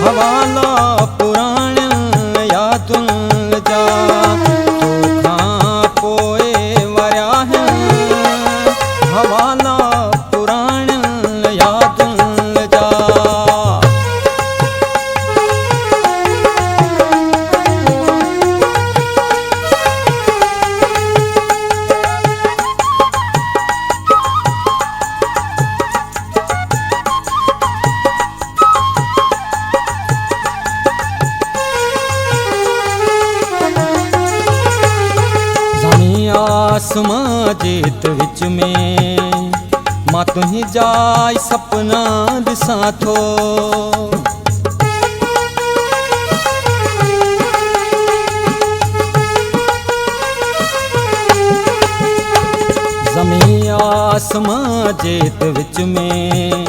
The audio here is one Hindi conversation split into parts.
हवाला पुराण यादुन जा तोखां पोए वरिया आहिनि हवाला पुराण यादुन जा। आसमां जेत विच में मां तुही जाय सपना ॾिसां थो। ज़मीं आसमां जेत विच में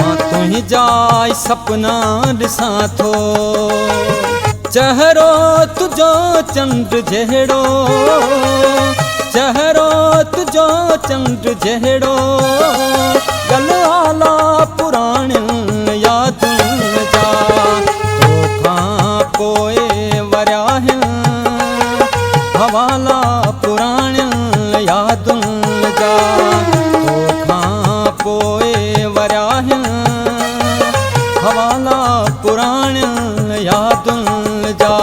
मां तुही जाय सपना ॾिसां थो। चेहरो तुझो चंद्र जहिड़ो चेहरो तुझो चंद्र जहिड़ो गल आला पुराण यादुन जा तोखां पोए वरिया आहिनि हवाला पुराण यादुन जा तोखां पोए वरिया आहिनि हवाला पुराण यादुन जा।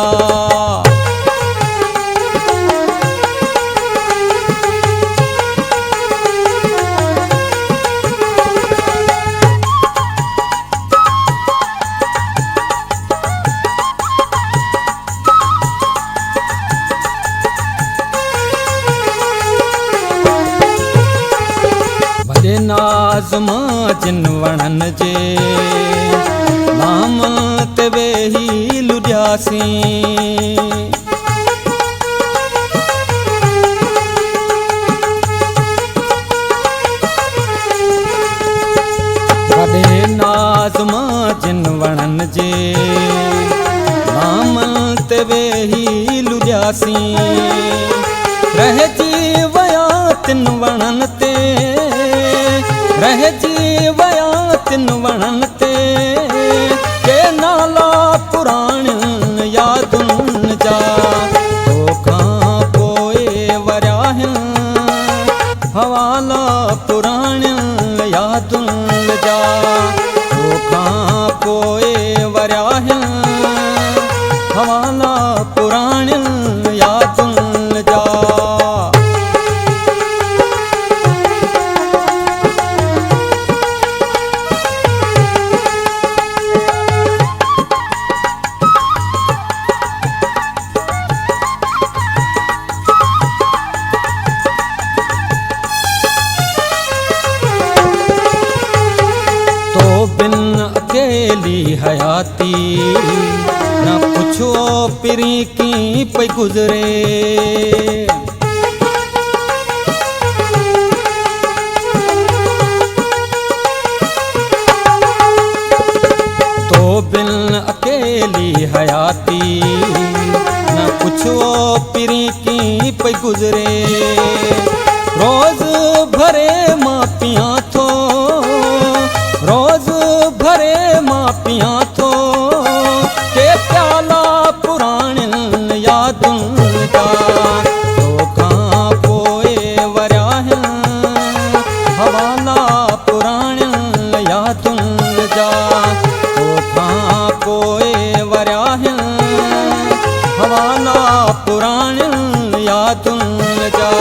नाज़ मां जिन वणन जे नाम ते वेही लुॾियासीं। वॾे नाज़ मां जिन वणन जे नाम ते वेही लुॾियासीं। रहिजी विया तिन वणन ते रहिजी विया तिन वणन ते के नाला पुराण यादुन जा तोखां पोए वरिया आहिनि हवाला पुराण यादुन जा तोखां पोए वरिया आहिनि हवाला पुराण यादुन जा। अकेली हयाती न पुछो पिरी की पई गुज़रे। तो बिन अकेली हयाती न पुछो पिरी की पई गुज़रे। रोज़ भरे मां पियां थो रोज़ भरे मां पियां थो के प्याला पुराण यादुन जा तोखां पोए वरिया आहिनि हवाला पुराण यादुन जा तोखां पोए वरिया आहिनि हवाला पुराण यादुन जा।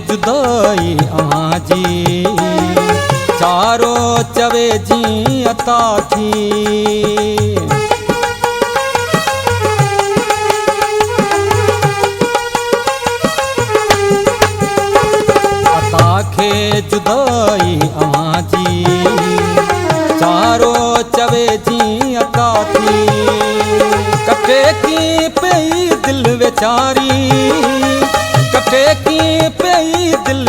जुदाई अहां जी चारो चवे जी अता थी। अता खे जुदाई अहां जी चारो चवे जी अता थी। कटे की पई दिल वेचारी कटे की पई दिल